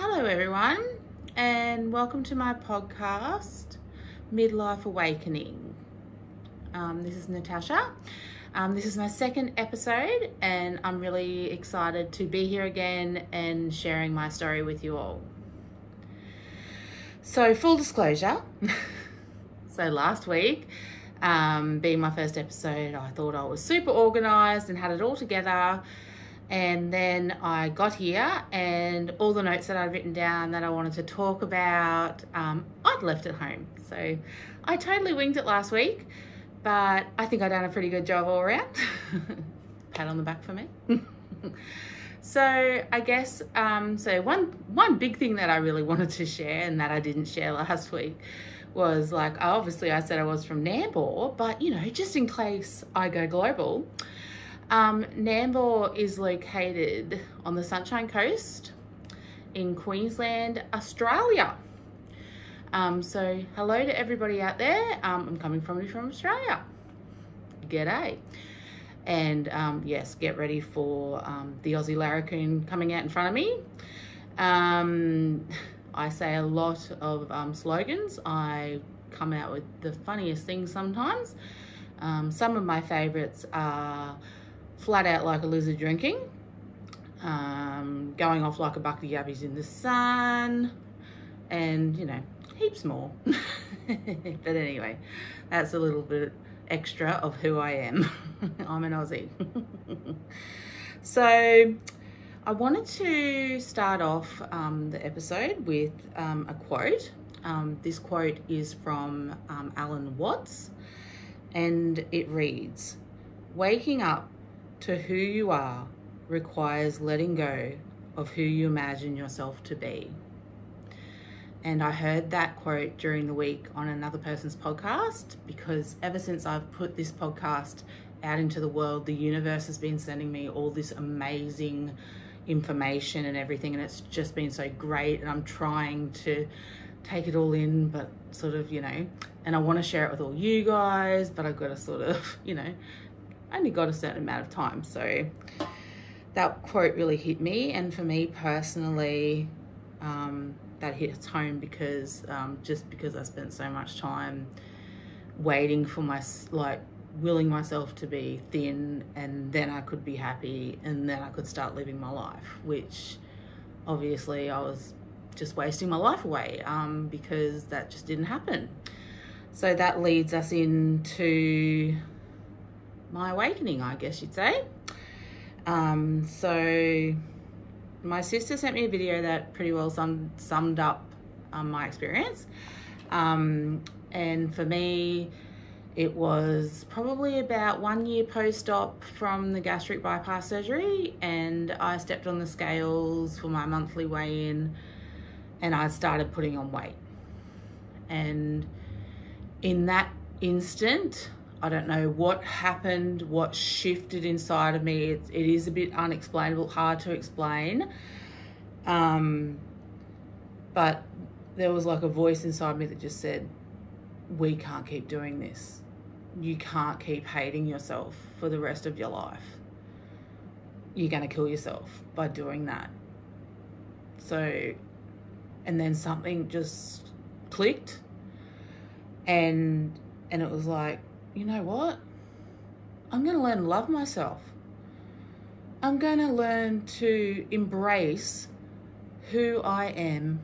Hello everyone, and welcome to my podcast, Midlife Awakening. This is Natasha. This is my second episode, and I'm really excited to be here again and sharing my story with you all. So, full disclosure, so last week, being my first episode, I thought I was super organized and had it all together. And then I got here and all the notes that I'd written down that I wanted to talk about, I'd left at home. So I totally winged it last week, but I think I've done a pretty good job all around. Pat on the back for me. So I guess, so one big thing that I really wanted to share and that I didn't share last week was like, obviously I said I was from Nambour, but just in case I go global, Nambour is located on the Sunshine Coast in Queensland, Australia. So hello to everybody out there. I'm coming from Australia. G'day. And yes, get ready for the Aussie larrikin coming out in front of me. I say a lot of slogans. I come out with the funniest things sometimes. Some of my favourites are flat out like a lizard drinking, going off like a bucket of yabbies in the sun, and heaps more. But anyway, that's a little bit extra of who I am. I'm an Aussie. So I wanted to start off the episode with a quote. This quote is from Alan Watts, and it reads, "Waking up to who you are requires letting go of who you imagine yourself to be." And I heard that quote during the week on another person's podcast, because ever since I've put this podcast out into the world, the universe has been sending me all this amazing information and everything, and it's just been so great, and I'm trying to take it all in, but sort of, and I want to share it with all you guys, but I've got to sort of, only got a certain amount of time. So that quote really hit me, and for me personally, that hits home because just because I spent so much time waiting for willing myself to be thin, and then I could be happy, and then I could start living my life, which obviously I was just wasting my life away because that just didn't happen. So that leads us into my awakening, I guess you'd say. So my sister sent me a video that pretty well summed up my experience. And for me, it was probably about 1 year post-op from the gastric bypass surgery, and I stepped on the scales for my monthly weigh-in, and I started putting on weight. And in that instant, I don't know what happened, what shifted inside of me. It is a bit unexplainable, hard to explain. But there was like a voice inside me that just said, we can't keep doing this. You can't keep hating yourself for the rest of your life. You're going to kill yourself by doing that. So, and then something just clicked, and it was like, you know what? I'm going to learn to love myself. I'm going to learn to embrace who I am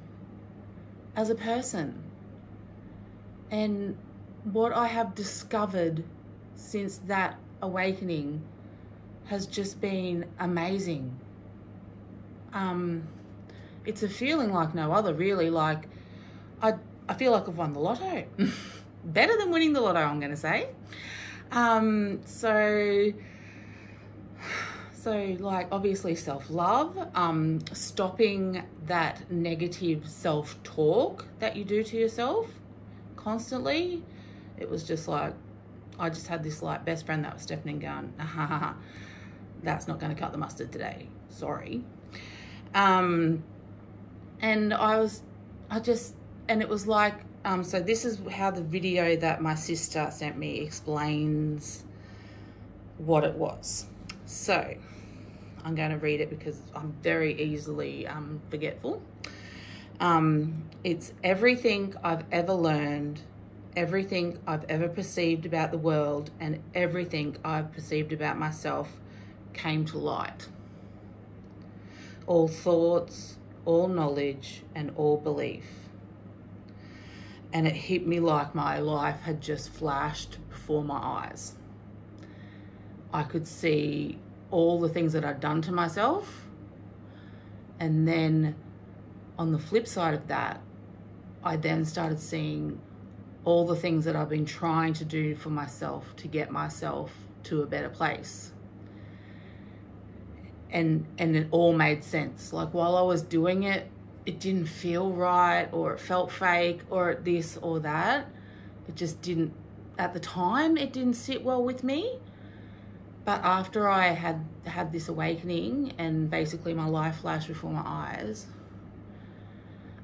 as a person. And what I have discovered since that awakening has just been amazing. It's a feeling like no other, really. Like, I feel like I've won the lotto. Better than winning the lotto, I'm going to say. So like, obviously self-love, stopping that negative self-talk that you do to yourself constantly. It was just like, I just had this like best friend that was stepping in going, that's not going to cut the mustard today. Sorry. And it was like, so this is how the video that my sister sent me explains what it was. So I'm going to read it because I'm very easily forgetful. It's everything I've ever learned, everything I've ever perceived about the world, and everything I've perceived about myself came to light. All thoughts, all knowledge, and all belief. And it hit me like my life had just flashed before my eyes. I could see all the things that I'd done to myself, and then on the flip side of that, I then started seeing all the things that I've been trying to do for myself to get myself to a better place. And it all made sense. Like, while I was doing it, it didn't feel right, or it felt fake, or this or that. It just didn't, at the time, it didn't sit well with me. But after I had this awakening and basically my life flashed before my eyes,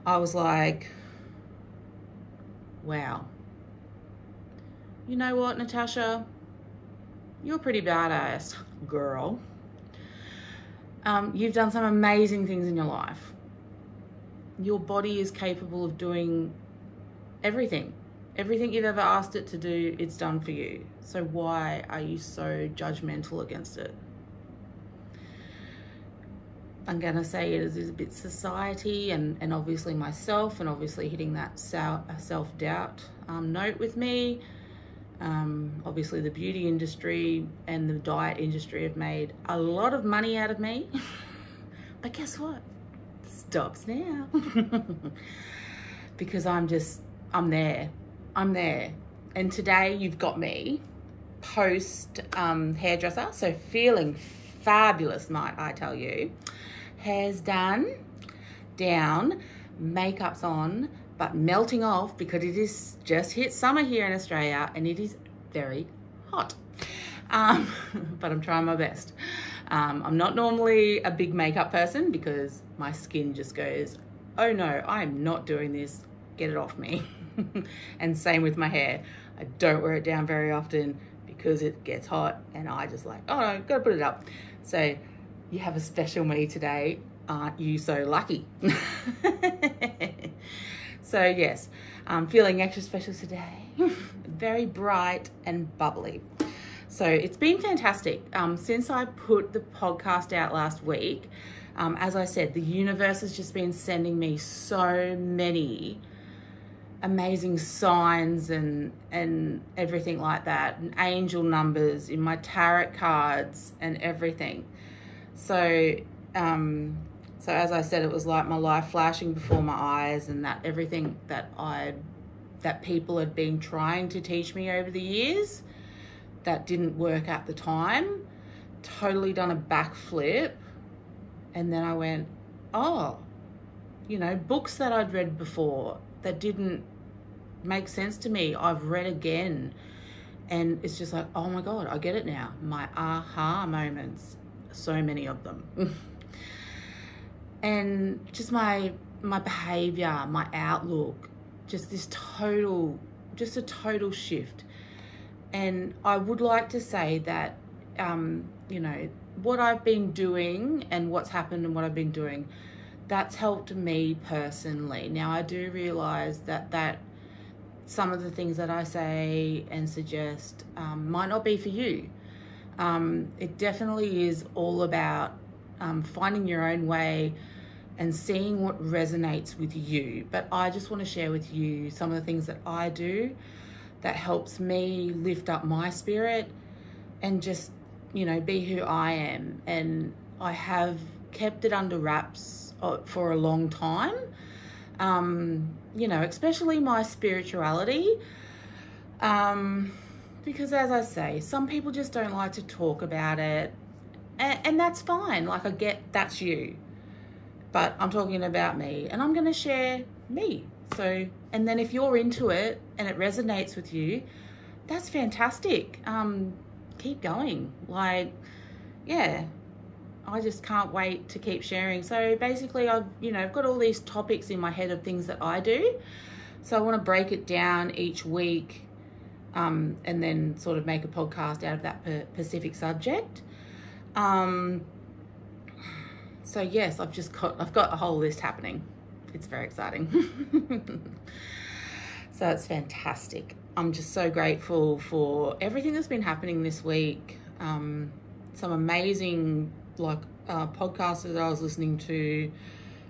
I was like, wow. You know what, Natasha? You're a pretty badass girl. You've done some amazing things in your life. Your body is capable of doing everything. Everything you've ever asked it to do, it's done for you. So why are you so judgmental against it? I'm going to say it is a bit society and obviously myself, and obviously hitting that self-doubt note with me. Obviously the beauty industry and the diet industry have made a lot of money out of me. But guess what? Stops now. Because I'm there. And today you've got me post hairdresser, so feeling fabulous, might I tell you. Hair's done, down, makeup's on, but melting off because it is just hit summer here in Australia and it is very hot. But I'm trying my best. I'm not normally a big makeup person because my skin just goes, oh no, I'm not doing this, get it off me. And same with my hair. I don't wear it down very often because it gets hot and I just like, oh no, gotta put it up. So you have a special me today. Aren't you so lucky? So yes, I'm feeling extra special today. Very bright and bubbly. So it's been fantastic. Since I put the podcast out last week, as I said, the universe has just been sending me so many amazing signs and everything like that, and angel numbers in my tarot cards and everything. So as I said, it was like my life flashing before my eyes, and that everything that people had been trying to teach me over the years that didn't work at the time, totally done a backflip. And then I went, oh, books that I'd read before that didn't make sense to me, I've read again. And it's just like, oh my God, I get it now. My aha moments, so many of them. And just my behavior, my outlook, just a total shift. And I would like to say that, what I've been doing and what's happened and what I've been doing, that's helped me personally. Now, I do realize that some of the things that I say and suggest might not be for you. It definitely is all about finding your own way and seeing what resonates with you. But I just want to share with you some of the things that I do that helps me lift up my spirit and just, be who I am. And I have kept it under wraps for a long time, especially my spirituality. Because as I say, some people just don't like to talk about it, and that's fine. Like, I get that's you. But I'm talking about me, and I'm going to share me. So, and then if you're into it and it resonates with you, that's fantastic. Keep going. Like, yeah, I just can't wait to keep sharing. So basically I've got all these topics in my head of things that I do. So I want to break it down each week, and then sort of make a podcast out of that specific subject. So yes, I've got a whole list happening. it's very exciting. So it's fantastic. I'm just so grateful for everything that's been happening this week. Some amazing podcasts that I was listening to,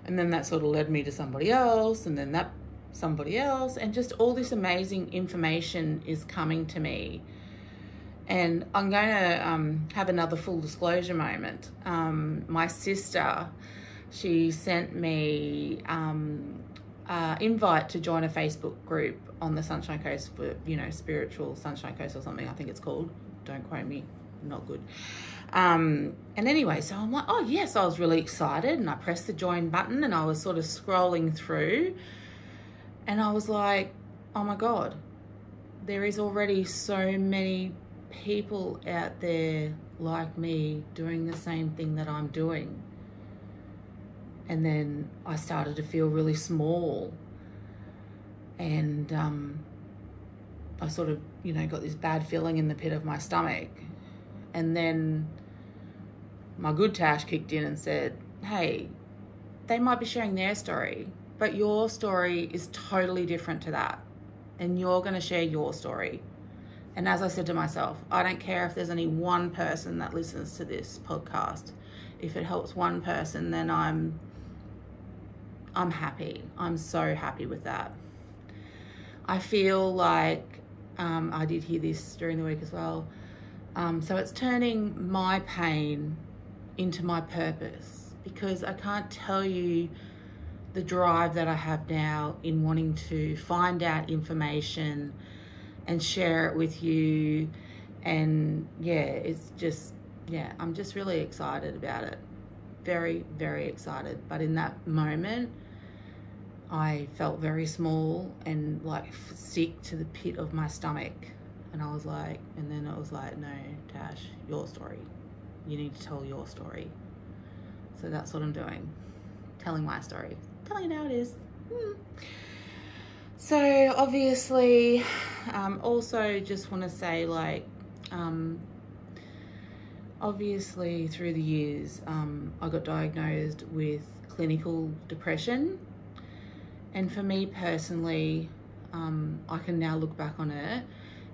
and then that sort of led me to somebody else, and then that somebody else, and just all this amazing information is coming to me. And I'm going to have another full disclosure moment. My sister, she sent me invite to join a Facebook group on the Sunshine Coast for, spiritual Sunshine Coast or something, I think it's called. Don't quote me, not good. And anyway, so I'm like, oh yes, I was really excited, and I pressed the join button, and I was sort of scrolling through, and I was like, oh my God, there is already so many people out there like me doing the same thing that I'm doing. And then I started to feel really small, and I sort of got this bad feeling in the pit of my stomach. And then my good Tash kicked in and said, hey, they might be sharing their story, but your story is totally different to that, and you're going to share your story. And as I said to myself, I don't care if there's only one person that listens to this podcast. If it helps one person, then I'm happy. I'm so happy with that. I feel like I did hear this during the week as well. So it's turning my pain into my purpose, because I can't tell you the drive that I have now in wanting to find out information and share it with you. And I'm just really excited about it. Very, very excited. But in that moment, I felt very small and sick to the pit of my stomach. And I was like, and then it was like, no, Tash, your story. You need to tell your story. So that's what I'm doing. Telling my story. Telling it how it is. So obviously, also just want to say, obviously through the years, I got diagnosed with clinical depression. And for me personally, I can now look back on it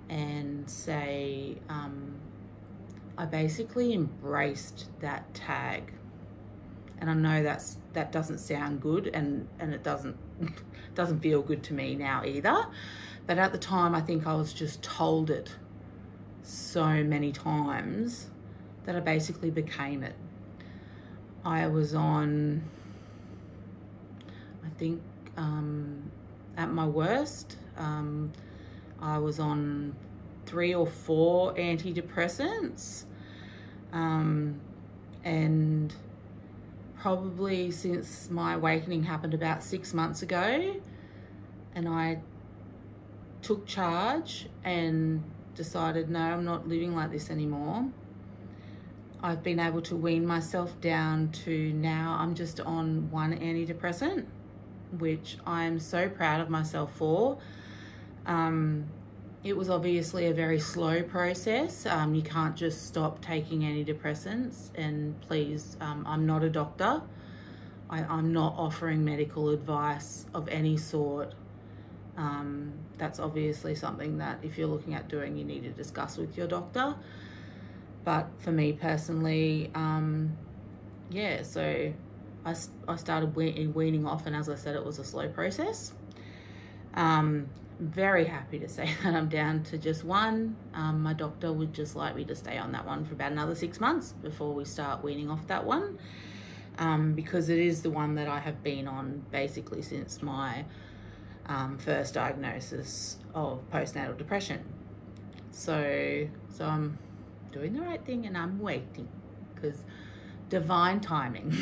and say, I basically embraced that tag. And I know that doesn't sound good, and it doesn't feel good to me now either. But at the time, I think I was just told it so many times that I basically became it. I was on, I think, at my worst, I was on 3 or 4 antidepressants, and probably since my awakening happened about 6 months ago, and I took charge and decided, no, I'm not living like this anymore. I've been able to wean myself down to now I'm just on 1 antidepressant, which I'm so proud of myself for. It was obviously a very slow process. You can't just stop taking antidepressants, and please, I'm not a doctor. I'm not offering medical advice of any sort. That's obviously something that if you're looking at doing, you need to discuss with your doctor. But for me personally, so I started weaning off, and as I said, it was a slow process. Very happy to say that I'm down to just 1. My doctor would just like me to stay on that one for about another 6 months before we start weaning off that one, because it is the one that I have been on basically since my first diagnosis of postnatal depression. So I'm doing the right thing, and I'm waiting, because divine timing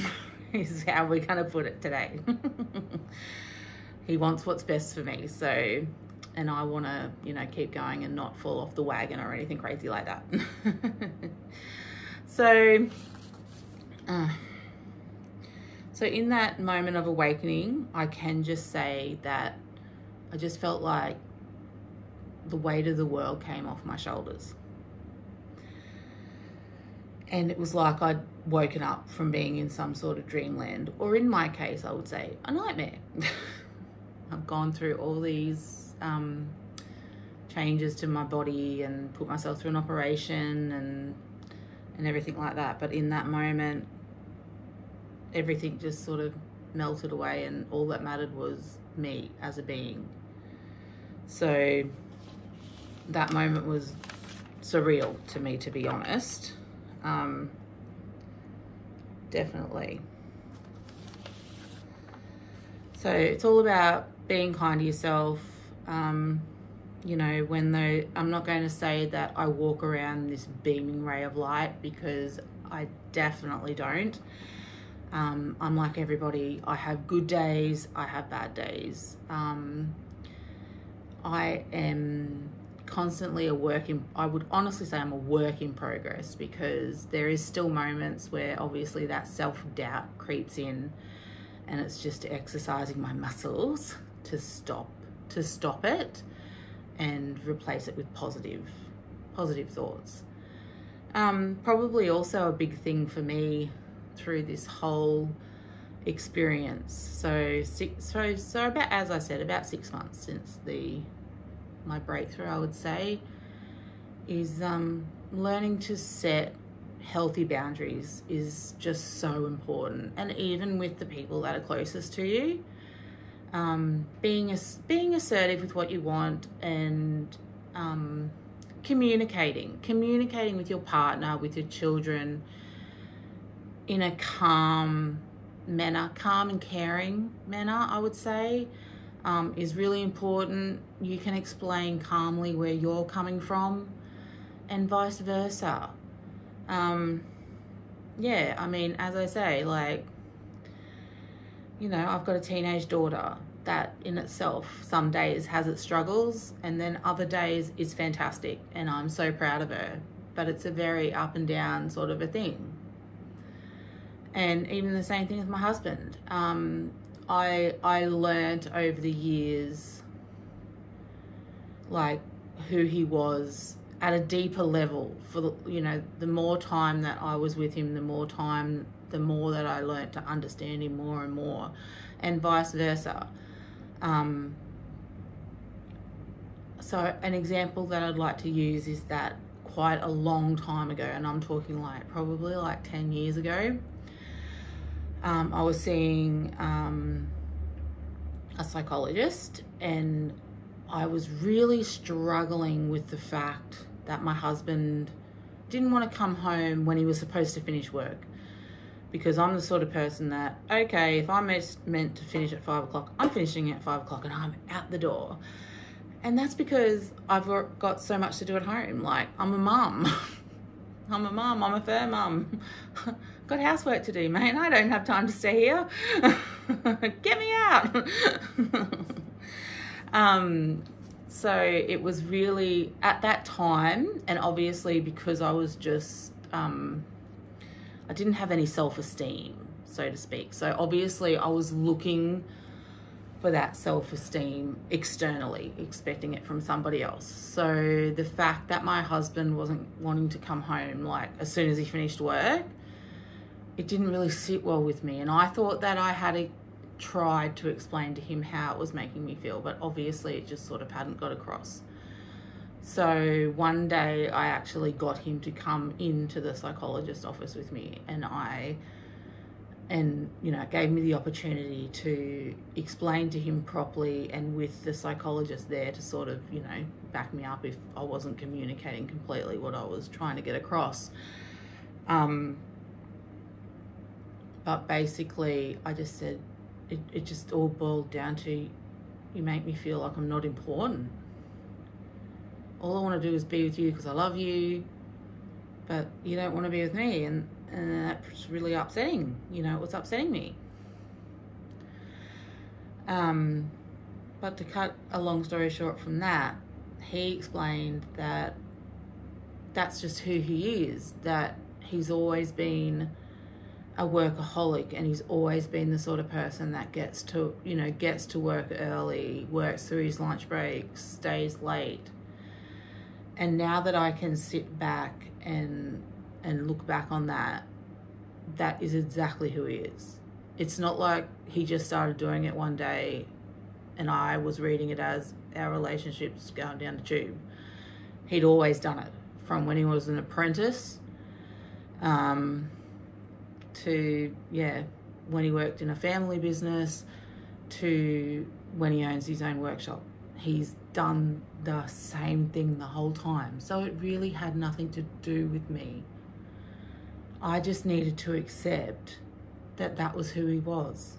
is how we're going to put it today. He wants what's best for me, so, and I want to, keep going and not fall off the wagon or anything crazy like that. So in that moment of awakening, I can just say that I just felt like the weight of the world came off my shoulders. And it was like I'd woken up from being in some sort of dreamland, or in my case, I would say a nightmare. I've gone through all these changes to my body and put myself through an operation and everything like that. But in that moment, everything just sort of melted away, and all that mattered was me as a being. So that moment was surreal to me, to be honest. Definitely. So it's all about being kind to yourself. You know, I'm not going to say that I walk around this beaming ray of light, because I definitely don't. I'm like everybody. I have good days, I have bad days. I am constantly I would honestly say I'm a work in progress, because there is still moments where obviously that self-doubt creeps in, and it's just exercising my muscles to stop it and replace it with positive thoughts. Probably also a big thing for me through this whole experience. So about, as I said, about 6 months since my breakthrough, I would say, is learning to set healthy boundaries is just so important. And even with the people that are closest to you, being assertive with what you want, and communicating with your partner, with your children, in a calm and caring manner, I would say, is really important. You can explain calmly where you're coming from, and vice versa. Yeah, I mean, as I say, like, you know, I've got a teenage daughter that in itself some days has its struggles, and then other days is fantastic, and I'm so proud of her. But it's a very up and down sort of a thing. And even the same thing with my husband. I learned over the years, like, who he was at a deeper level. For the more time that I was with him, the more that I learned to understand him more and more, and vice versa. So an example that I'd like to use is that quite a long time ago, and I'm talking like probably like 10 years ago, I was seeing a psychologist, and I was really struggling with the fact that my husband didn't want to come home when he was supposed to finish work. Because I'm the sort of person that, okay, if I'm meant to finish at 5 o'clock, I'm finishing at 5 o'clock and I'm out the door. And that's because I've got so much to do at home. Like, I'm a mum. I'm a fur mum. Got housework to do, mate. I don't have time to stay here. Get me out. So it was really at that time, and obviously because I was just, I didn't have any self-esteem, so to speak. So obviously I was looking for that self-esteem externally, expecting it from somebody else. So the fact that my husband wasn't wanting to come home like as soon as he finished work, it didn't really sit well with me. And I thought that I had tried to explain to him how it was making me feel, but obviously it just sort of hadn't got across. So one day I actually got him to come into the psychologist's office with me, and it gave me the opportunity to explain to him properly, and with the psychologist there to sort of, back me up if I wasn't communicating completely what I was trying to get across. But basically I just said, it just all boiled down to, you make me feel like I'm not important. All I want to do is be with you because I love you, but you don't want to be with me, and that's really upsetting. It was upsetting me. But to cut a long story short from that, he explained that that's just who he is, that he's always been a workaholic, and he's always been the sort of person that gets to work early, works through his lunch breaks, stays late. And now that I can sit back and and look back on that, that is exactly who he is. It's not like he just started doing it one day and I was reading it as our relationship's going down the tube. He'd always done it, from when he was an apprentice to, when he worked in a family business, to when he owns his own workshop. He's done the same thing the whole time. So it really had nothing to do with me. I just needed to accept that that was who he was.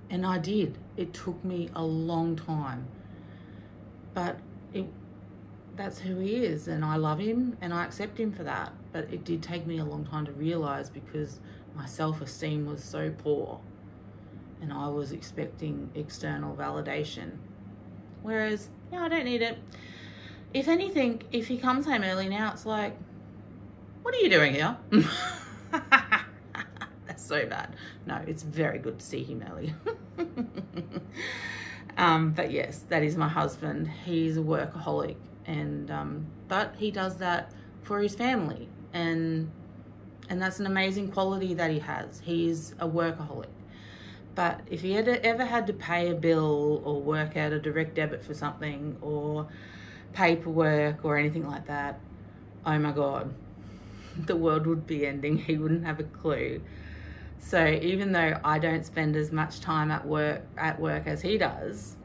And I did. It took me a long time. But that's who he is, and I love him and I accept him for that. But it did take me a long time to realise, because my self-esteem was so poor and I was expecting external validation. Whereas, I don't need it. If anything, if he comes home early now, it's like, what are you doing here? That's so bad. No, it's very good to see him early. But yes, that is my husband. He's a workaholic, and but he does that for his family, and that's an amazing quality that he has. He's a workaholic. But if he had ever had to pay a bill or work out a direct debit for something or paperwork or anything like that, oh my God, the world would be ending. He wouldn't have a clue. So even though I don't spend as much time at work as he does,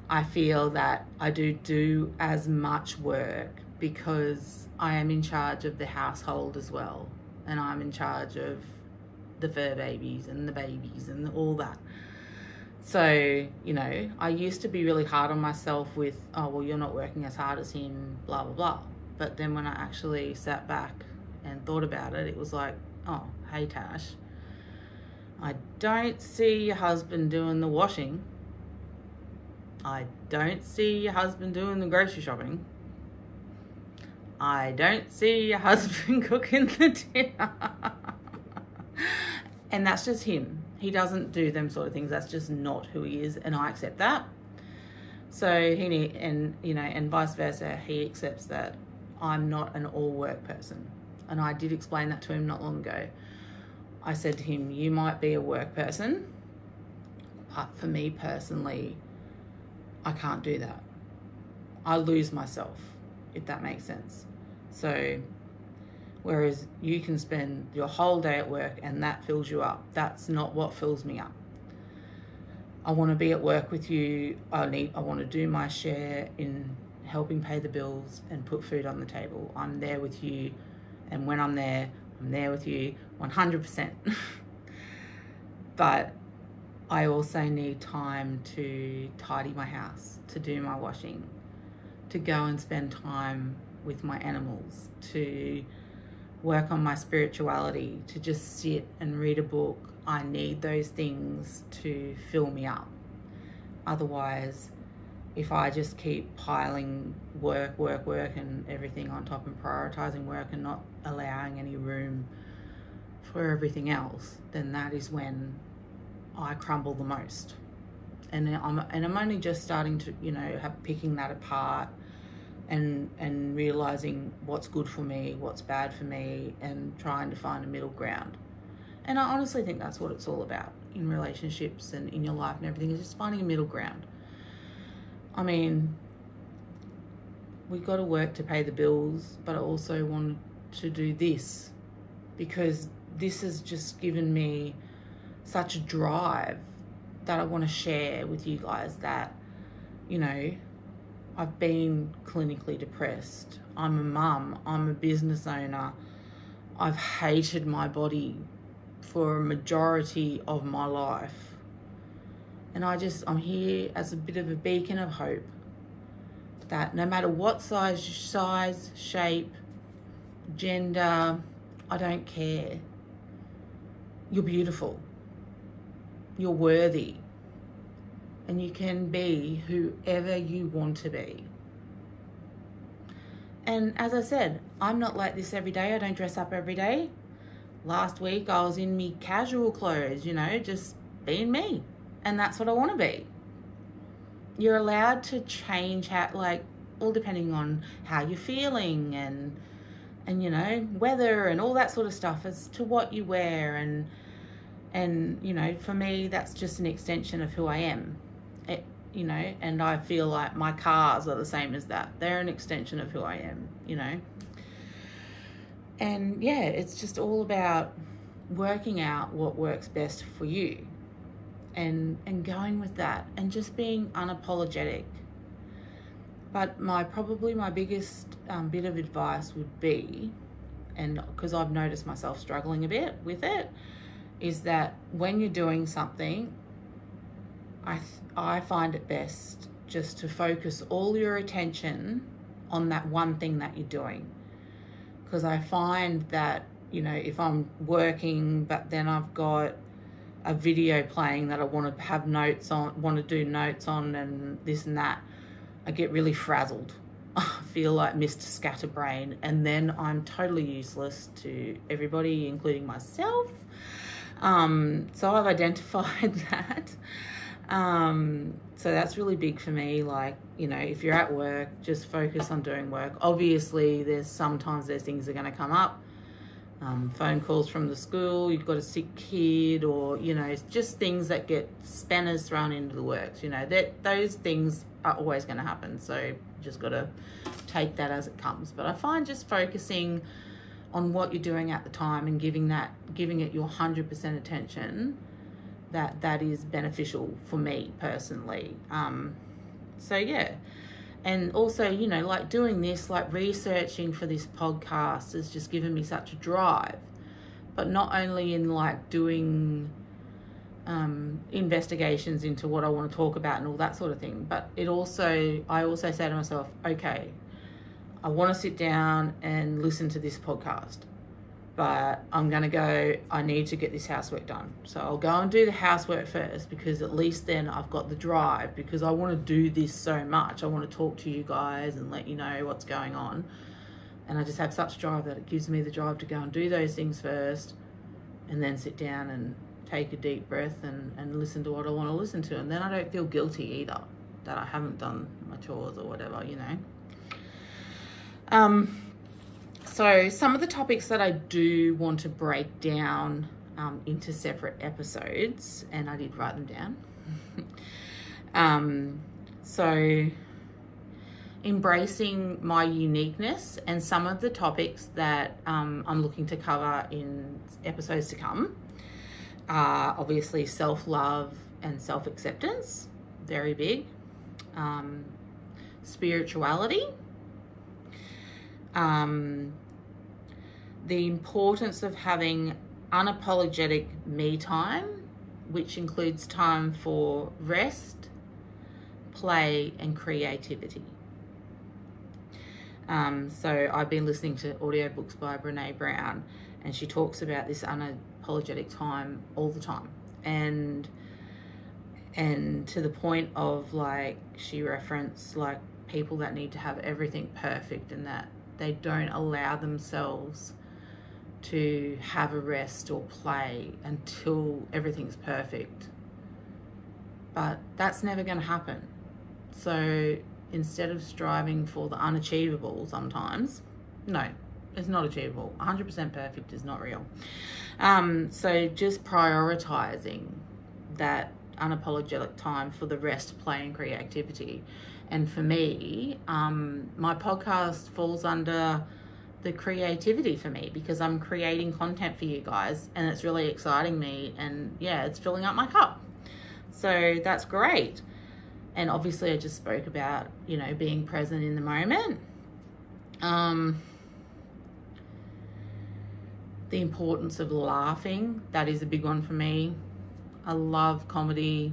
I feel that I do as much work because I am in charge of the household as well. And I'm in charge of the fur babies and the babies and all that. So, I used to be really hard on myself with, oh, well, you're not working as hard as him, blah, blah, blah. But then when I actually sat back and thought about it, it was like, oh, hey, Tash, I don't see your husband doing the washing. I don't see your husband doing the grocery shopping. I don't see your husband cooking the dinner. And that's just him. He doesn't do them sort of things. That's just not who he is, and I accept that. So and vice versa, he accepts that I'm not an all-work person. And I did explain that to him not long ago. I said to him, you might be a work person, but for me personally, I can't do that. I lose myself, if that makes sense. So whereas you can spend your whole day at work and that fills you up, that's not what fills me up. I want to be at work with you. I want to do my share in helping pay the bills and put food on the table. I'm there with you, and when I'm there with you 100%. But I also need time to tidy my house, to do my washing, to go and spend time with my animals, to work on my spirituality, to just sit and read a book. I need those things to fill me up. Otherwise, if I just keep piling work and everything on top and prioritizing work and not allowing any room for everything else, then that is when I crumble the most. And I'm only just starting to, picking that apart and realizing what's good for me, what's bad for me, and trying to find a middle ground. And I honestly think that's what it's all about in relationships and in your life and everything, is just finding a middle ground. I mean, we got to work to pay the bills, but I also want to do this because this has just given me such a drive that I want to share with you guys that, I've been clinically depressed. I'm a mum. I'm a business owner. I've hated my body for a majority of my life. And I'm here as a bit of a beacon of hope that no matter what size, shape, gender, I don't care. You're beautiful. You're worthy. And you can be whoever you want to be. And as I said, I'm not like this every day. I don't dress up every day. Last week I was in me casual clothes, just being me. And that's what I want to be. You're allowed to change all depending on how you're feeling and and, you know, weather and all that sort of stuff as to what you wear. And, you know, for me, that's just an extension of who I am. You know, and I feel like my cars are the same as that. They're an extension of who I am, you know. And yeah, it's just all about working out what works best for you and going with that and just being unapologetic. But probably my biggest bit of advice would be, and because I've noticed myself struggling a bit with it, is that when you're doing something, I find it best just to focus all your attention on that one thing that you're doing. Because I find that, you know, if I'm working, but then I've got a video playing that I want to have notes on, want to do notes on and this and that, I get really frazzled. I feel like Mr. Scatterbrain, and then I'm totally useless to everybody, including myself. So I've identified that. So that's really big for me. Like, you know, if you're at work, just focus on doing work. Obviously, sometimes there's things that are going to come up. Phone calls from the school, you've got a sick kid, or, you know, it's just things that get spanners thrown into the works. You know, those things are always going to happen. So you just got to take that as it comes. But I find just focusing on what you're doing at the time and giving it your 100% attention, that is beneficial for me personally. So yeah. And also, you know, like doing this, like researching for this podcast has just given me such a drive. But not only in like doing investigations into what I want to talk about and all that sort of thing, but I also say to myself, okay, I want to sit down and listen to this podcast, but I'm going to I need to get this housework done. So I'll go and do the housework first, because at least then I've got the drive, because I want to do this so much. I want to talk to you guys and let you know what's going on. And I just have such drive that it gives me the drive to go and do those things first, and then sit down and take a deep breath and listen to what I want to listen to. And then I don't feel guilty either that I haven't done my chores or whatever, you know. So some of the topics that I do want to break down into separate episodes, and I did write them down. So embracing my uniqueness, and some of the topics that I'm looking to cover in episodes to come are obviously self-love and self-acceptance, very big. Spirituality. The importance of having unapologetic me time, which includes time for rest, play, and creativity. So I've been listening to audiobooks by Brené Brown, and she talks about this unapologetic time all the time. And to the point of, like, she referenced, like, people that need to have everything perfect, and that they don't allow themselves to have a rest or play until everything's perfect. But that's never going to happen. So instead of striving for the unachievable sometimes, no, it's not achievable. 100% perfect is not real. So just prioritizing that unapologetic time for the rest, play, and creativity. And for me, my podcast falls under the creativity for me, because I'm creating content for you guys, and it's really exciting me, and yeah, it's filling up my cup. So that's great. And obviously I just spoke about, you know, being present in the moment. The importance of laughing, that is a big one for me. I love comedy.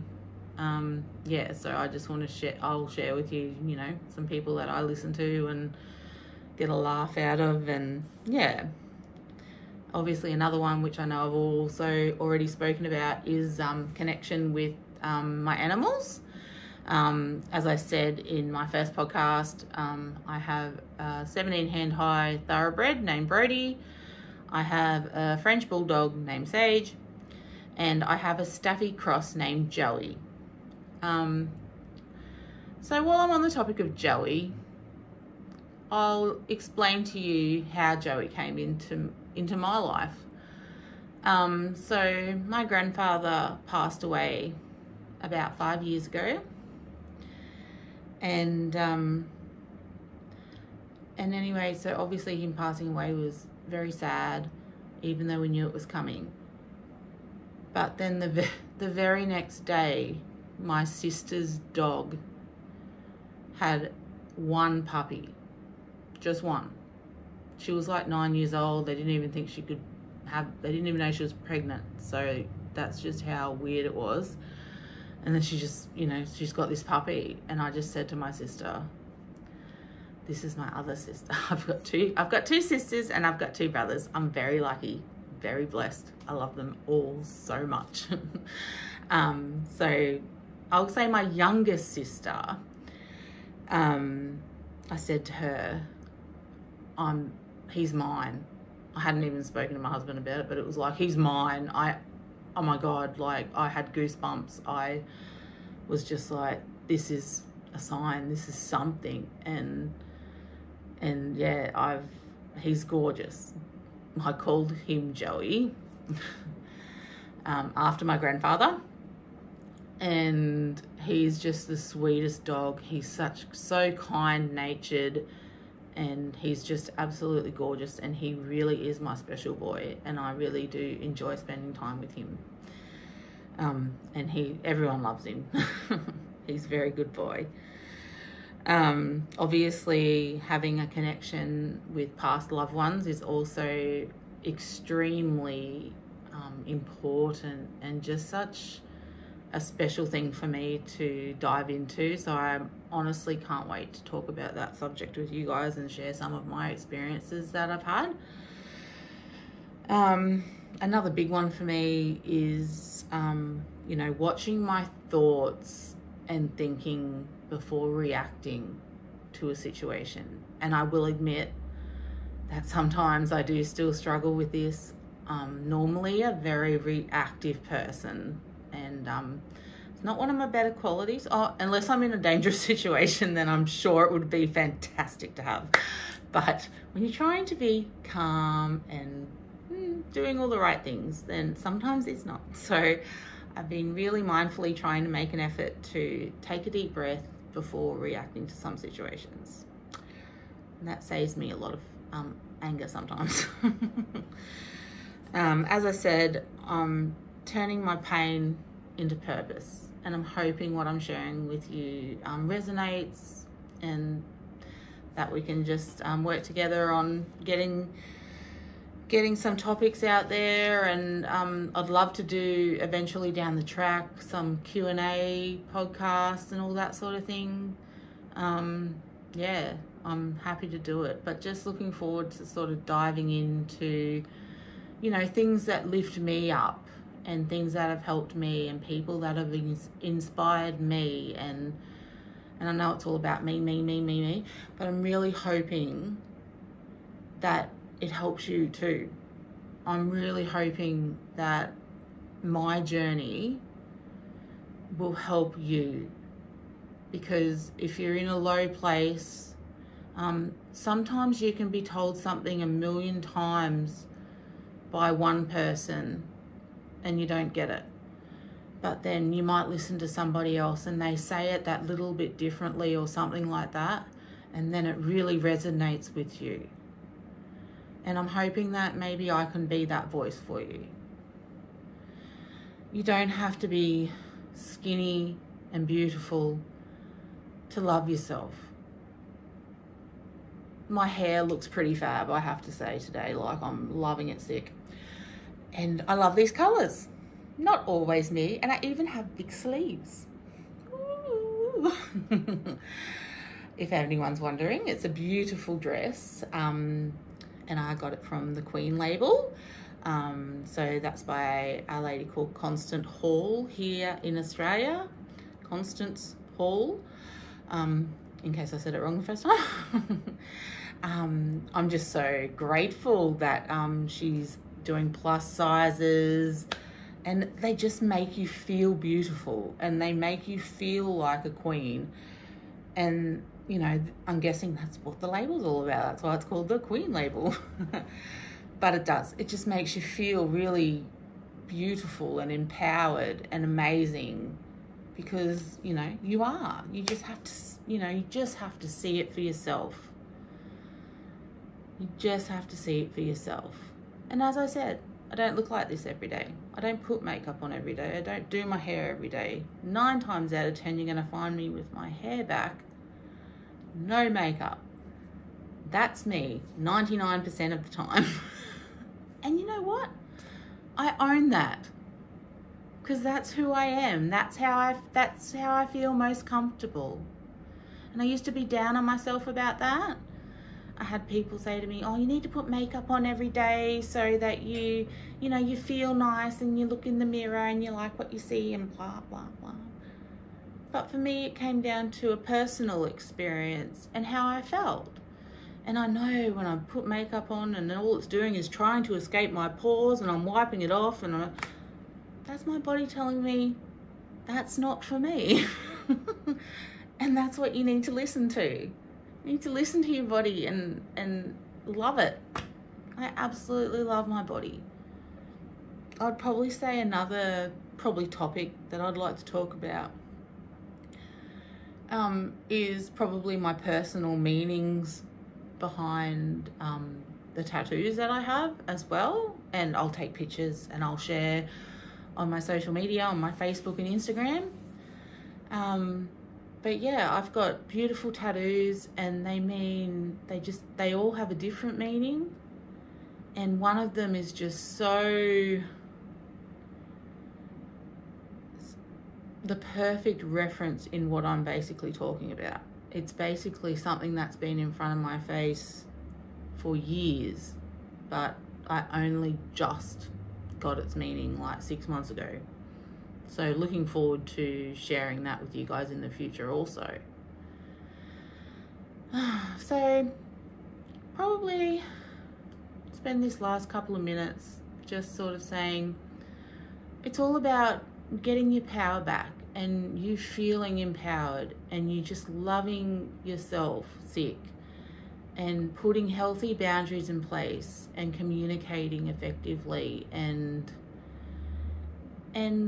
Yeah, so I just want to I'll share with you, you know, some people that I listen to and get a laugh out of. And yeah, obviously another one which I know I've also already spoken about is connection with my animals. As I said in my first podcast, I have a 17-hand high thoroughbred named Brody. I have a French bulldog named Sage, and I have a Staffy cross named Joey. So while I'm on the topic of Joey, I'll explain to you how Joey came into my life. So my grandfather passed away about 5 years ago, and anyway, so obviously him passing away was very sad, even though we knew it was coming. But then the very next day, my sister's dog had one puppy, just one. She was like 9 years old. They didn't even think she could they didn't even know she was pregnant. So that's just how weird it was. And then she just, she's got this puppy. And I just said to my sister, this is my other sister. I've got two sisters and I've got two brothers. I'm very lucky, very blessed. I love them all so much. So I'll say my youngest sister, I said to her, he's mine. I hadn't even spoken to my husband about it, but it was like, he's mine. Oh my God, like I had goosebumps. I was just like, this is a sign, this is something. And yeah, he's gorgeous. I called him Joey after my grandfather, and he's just the sweetest dog. He's so kind-natured, and he's just absolutely gorgeous, and he really is my special boy, and I really do enjoy spending time with him. And everyone loves him. He's a very good boy. Obviously, having a connection with past loved ones is also extremely important, and just such a special thing for me to dive into. So I honestly can't wait to talk about that subject with you guys and share some of my experiences that I've had. Another big one for me is, watching my thoughts and thinking before reacting to a situation. And I will admit that sometimes I do still struggle with this. Normally a very reactive person, and it's not one of my better qualities. Unless I'm in a dangerous situation, then I'm sure it would be fantastic to have. But when you're trying to be calm and doing all the right things, then sometimes it's not. So I've been really mindfully trying to make an effort to take a deep breath before reacting to some situations. And that saves me a lot of anger sometimes. As I said, I'm turning my pain into purpose, and I'm hoping what I'm sharing with you resonates, and that we can just work together on getting some topics out there. And I'd love to do eventually down the track some Q&A podcasts and all that sort of thing. Yeah, I'm happy to do it, but just looking forward to sort of diving into, things that lift me up, and things that have helped me, and people that have inspired me. And I know it's all about me, but I'm really hoping that it helps you too. I'm really hoping that my journey will help you, because if you're in a low place, sometimes you can be told something 1,000,000 times by one person and you don't get it. But then you might listen to somebody else and they say it that little bit differently or something like that, and then it really resonates with you. And I'm hoping that maybe I can be that voice for you. You don't have to be skinny and beautiful to love yourself. My hair looks pretty fab, I have to say today. Like, I'm loving it sick. And I love these colours. Not always me. And I even have big sleeves. Ooh. If anyone's wondering, it's a beautiful dress. And I got it from the Queen label. So that's by a lady called Constant Hall here in Australia. Constance Hall. In case I said it wrong the first time. I'm just so grateful that she's doing plus sizes, and they just make you feel beautiful, and they make you feel like a queen. And you know, I'm guessing that's what the label's all about. That's why it's called the Queen label. But it does. It just makes you feel really beautiful and empowered and amazing, because, you know, you are. You just have to, you know, you just have to see it for yourself. You just have to see it for yourself. And as I said, I don't look like this every day. I don't put makeup on every day. I don't do my hair every day. 9 times out of 10, you're going to find me with my hair back, no makeup. That's me 99% of the time. And you know what? I own that, because that's who I am. That's how I feel most comfortable. And I used to be down on myself about that. I had people say to me, oh, you need to put makeup on every day so that you know, you feel nice and you look in the mirror and you like what you see and blah, blah, blah. But for me, it came down to a personal experience and how I felt. And I know when I put makeup on and all it's doing is trying to escape my pores and I'm wiping it off, and that's my body telling me that's not for me. And that's what you need to listen to. You need to listen to your body and love it. I absolutely love my body. I'd probably say another topic that I'd like to talk about is probably my personal meanings behind the tattoos that I have as well. And I'll take pictures and I'll share on my social media, on my Facebook and Instagram. But yeah, I've got beautiful tattoos, and they all have a different meaning. And one of them is just so the perfect reference in what I'm basically talking about. It's basically something that's been in front of my face for years, but I only just got its meaning like 6 months ago. So looking forward to sharing that with you guys in the future also. So probably spend this last couple of minutes just sort of saying it's all about getting your power back and you feeling empowered and you just loving yourself sick and putting healthy boundaries in place and communicating effectively. And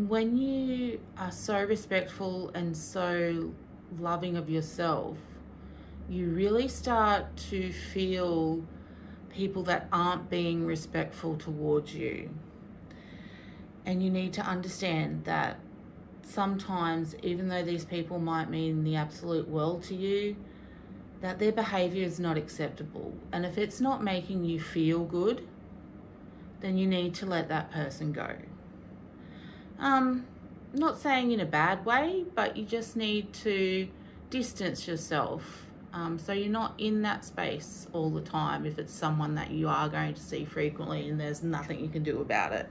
when you are so respectful and so loving of yourself, you really start to feel people that aren't being respectful towards you. And you need to understand that sometimes, even though these people might mean the absolute world to you, that their behavior is not acceptable. And if it's not making you feel good, then you need to let that person go. Not saying in a bad way, but you just need to distance yourself, so you're not in that space all the time if it's someone that you are going to see frequently and there's nothing you can do about it.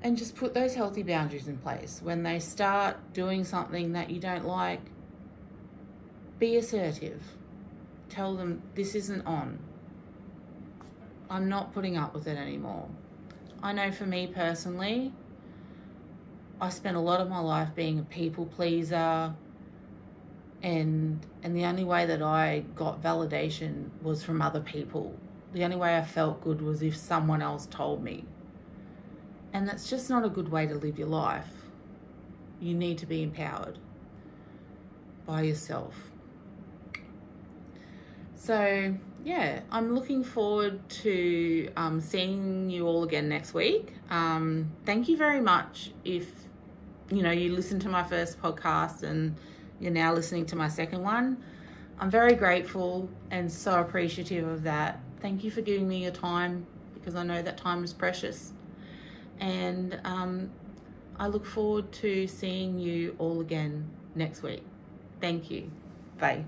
And just put those healthy boundaries in place. When they start doing something that you don't like, be assertive. Tell them, this isn't on. I'm not putting up with it anymore. I know for me personally, I spent a lot of my life being a people pleaser, and the only way that I got validation was from other people. The only way I felt good was if someone else told me. And that's just not a good way to live your life. You need to be empowered by yourself. So yeah, I'm looking forward to seeing you all again next week. Thank you very much if you listened to my first podcast and you're now listening to my second one. I'm very grateful and so appreciative of that. Thank you for giving me your time, because I know that time is precious. And I look forward to seeing you all again next week. Thank you. Bye.